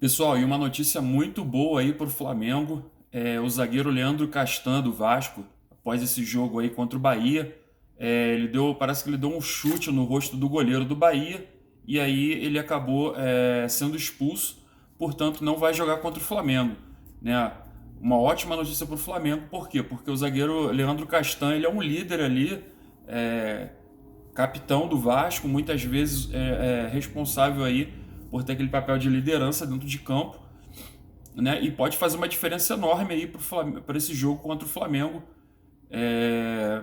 Pessoal, e uma notícia muito boa aí para o Flamengo. O zagueiro Leandro Castan do Vasco, após esse jogo aí contra o Bahia, parece que ele deu um chute no rosto do goleiro do Bahia e aí ele acabou sendo expulso, portanto não vai jogar contra o Flamengo, né? Uma ótima notícia para o Flamengo, por quê? Porque o zagueiro Leandro Castan, ele é um líder ali, é, capitão do Vasco, muitas vezes responsável aí por ter aquele papel de liderança dentro de campo, né? E pode fazer uma diferença enorme aí para esse jogo contra o Flamengo.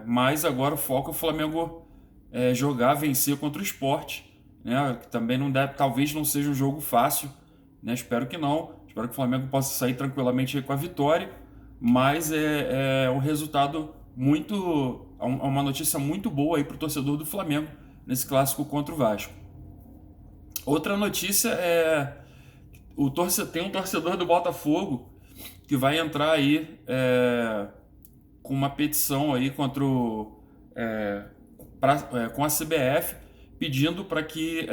Mas agora o foco é o Flamengo jogar, vencer contra o Sport, né? Que também não deve, talvez não seja um jogo fácil, né? Espero que não. Espero que o Flamengo possa sair tranquilamente aí com a vitória, mas é um resultado muito, uma notícia muito boa aí para o torcedor do Flamengo nesse clássico contra o Vasco. Outra notícia tem um torcedor do Botafogo que vai entrar aí com uma petição aí contra com a CBF, pedindo para que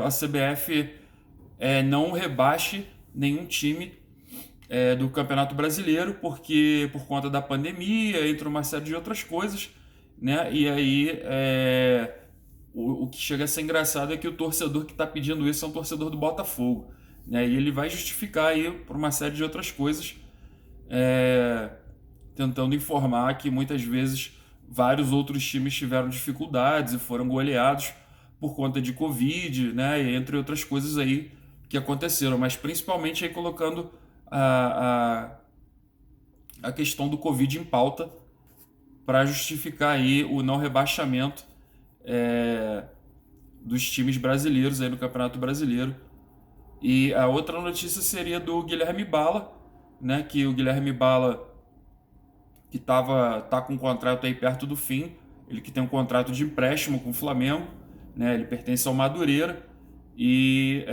a CBF não rebaixe nenhum time do Campeonato Brasileiro, porque por conta da pandemia, entre uma série de outras coisas, né? E aí o que chega a ser engraçado é que o torcedor que está pedindo isso é um torcedor do Botafogo, né? E ele vai justificar aí por uma série de outras coisas, é, tentando informar que muitas vezes vários outros times tiveram dificuldades e foram goleados por conta de Covid, né? E entre outras coisas aí que aconteceram, mas principalmente aí colocando a questão do Covid em pauta para justificar aí o não rebaixamento dos times brasileiros aí no Campeonato Brasileiro. E a outra notícia seria do Guilherme Bala, né? Que o Guilherme Bala que tá com um contrato aí perto do fim, ele que tem um contrato de empréstimo com o Flamengo, né? Ele pertence ao Madureira e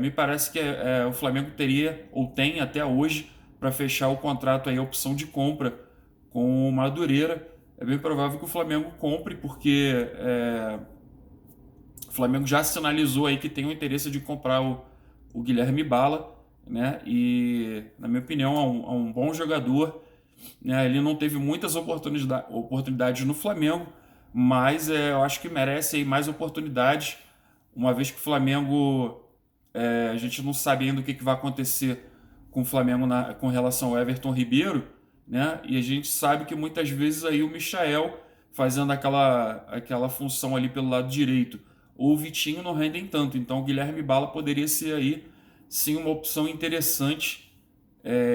me parece que o Flamengo teria ou tem até hoje para fechar o contrato aí, a opção de compra com o Madureira. É bem provável que o Flamengo compre, porque o Flamengo já sinalizou aí que tem o interesse de comprar o Guilherme Bala, né? E, na minha opinião, é um bom jogador, né? Ele não teve muitas oportunidades no Flamengo, mas eu acho que merece aí mais oportunidades, uma vez que o Flamengo, a gente não sabe ainda o que vai acontecer com o Flamengo com relação ao Everton Ribeiro, né? E a gente sabe que muitas vezes aí o Michael fazendo aquela função ali pelo lado direito, ou o Vitinho não rendem tanto. Então o Guilherme Bala poderia ser aí sim uma opção interessante,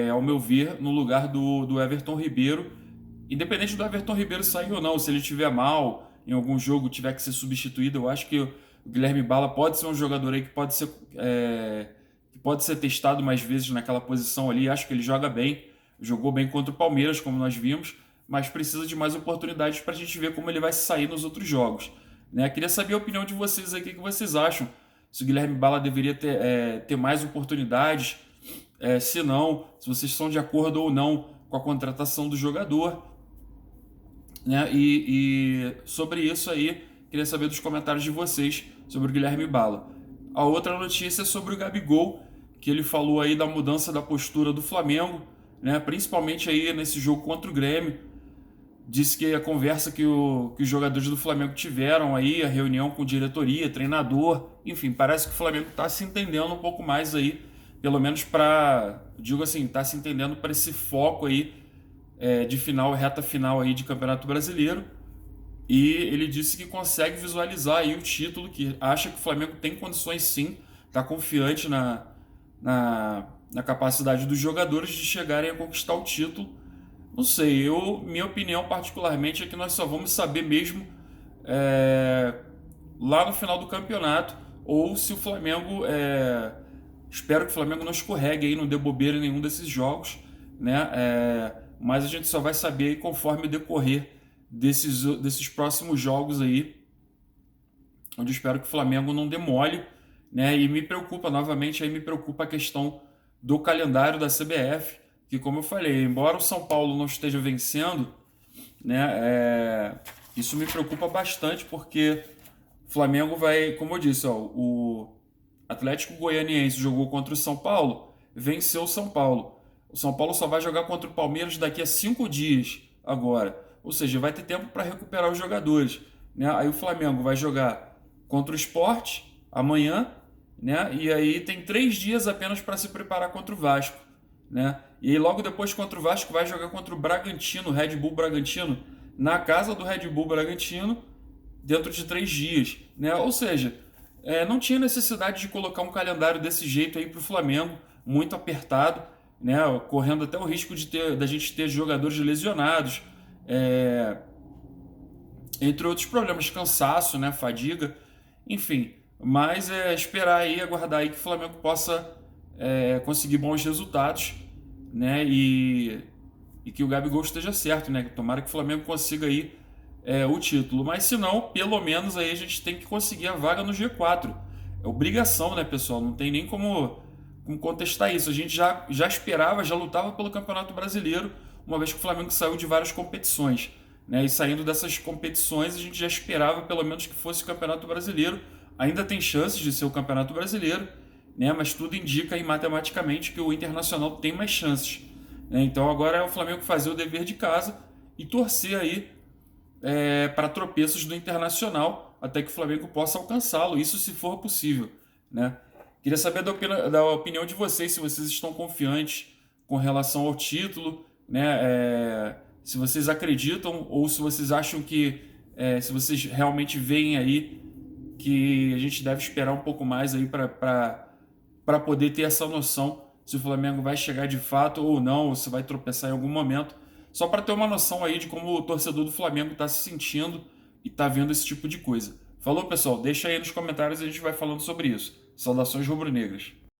ao meu ver, no lugar do Everton Ribeiro. Independente do Everton Ribeiro sair ou não, se ele estiver mal em algum jogo, tiver que ser substituído, eu acho que o Guilherme Bala pode ser um jogador aí que pode ser testado mais vezes naquela posição ali. Acho que ele joga bem, jogou bem contra o Palmeiras, como nós vimos, mas precisa de mais oportunidades para a gente ver como ele vai sair nos outros jogos, né? Queria saber a opinião de vocês aí, o que vocês acham? Se o Guilherme Bala deveria ter mais oportunidades, se não, se vocês estão de acordo ou não com a contratação do jogador, né? E sobre isso aí, queria saber dos comentários de vocês sobre o Guilherme Bala. A outra notícia é sobre o Gabigol, que ele falou aí da mudança da postura do Flamengo, né? Principalmente aí nesse jogo contra o Grêmio. Disse que a conversa que os jogadores do Flamengo tiveram aí, a reunião com diretoria, treinador, enfim, parece que o Flamengo está se entendendo um pouco mais aí, pelo menos digo assim, está se entendendo para esse foco aí de reta final aí de Campeonato Brasileiro. E ele disse que consegue visualizar aí o título, que acha que o Flamengo tem condições sim, está confiante na capacidade dos jogadores de chegarem a conquistar o título. Não sei, minha opinião particularmente é que nós só vamos saber mesmo lá no final do campeonato, ou se o Flamengo, espero que o Flamengo não escorregue aí, não dê bobeira em nenhum desses jogos, né? Mas a gente só vai saber aí conforme o decorrer desses próximos jogos aí, onde eu espero que o Flamengo não demole, né? E me preocupa novamente, aí me preocupa a questão do calendário da CBF, que, como eu falei, embora o São Paulo não esteja vencendo, né, isso me preocupa bastante, porque o Flamengo vai, como eu disse, ó, Atlético Goianiense jogou contra o São Paulo, venceu o São Paulo. O São Paulo só vai jogar contra o Palmeiras daqui a 5 dias agora. Ou seja, vai ter tempo para recuperar os jogadores. Né? Aí o Flamengo vai jogar contra o Sport amanhã, né? E aí tem 3 dias apenas para se preparar contra o Vasco. Né? E aí logo depois contra o Vasco vai jogar contra o Bragantino, Red Bull Bragantino, na casa do Red Bull Bragantino, dentro de 3 dias. Né? Ou seja, não tinha necessidade de colocar um calendário desse jeito aí para o Flamengo, muito apertado, né? Correndo até o risco da gente ter jogadores lesionados, entre outros problemas, cansaço, né? Fadiga, enfim. Mas esperar aí, aguardar aí que o Flamengo possa conseguir bons resultados, né? E que o Gabigol esteja certo, né? Tomara que o Flamengo consiga aí o título. Mas se não, pelo menos aí a gente tem que conseguir a vaga no G4. É obrigação, né, pessoal? Não tem nem como contestar isso. A gente já esperava, já lutava pelo Campeonato Brasileiro, uma vez que o Flamengo saiu de várias competições. Né? E saindo dessas competições, a gente já esperava pelo menos que fosse o Campeonato Brasileiro. Ainda tem chances de ser o Campeonato Brasileiro, né? Mas tudo indica aí matematicamente que o Internacional tem mais chances. Né? Então agora é o Flamengo fazer o dever de casa e torcer aí para tropeços do Internacional até que o Flamengo possa alcançá-lo, isso se for possível. Né? Queria saber da opinião de vocês, se vocês estão confiantes com relação ao título, né? Se vocês acreditam ou se vocês acham que, se vocês realmente veem aí que a gente deve esperar um pouco mais aí para poder ter essa noção se o Flamengo vai chegar de fato ou não, ou se vai tropeçar em algum momento, só para ter uma noção aí de como o torcedor do Flamengo está se sentindo e está vendo esse tipo de coisa. Falou, pessoal? Deixa aí nos comentários e a gente vai falando sobre isso. Saudações rubro-negras.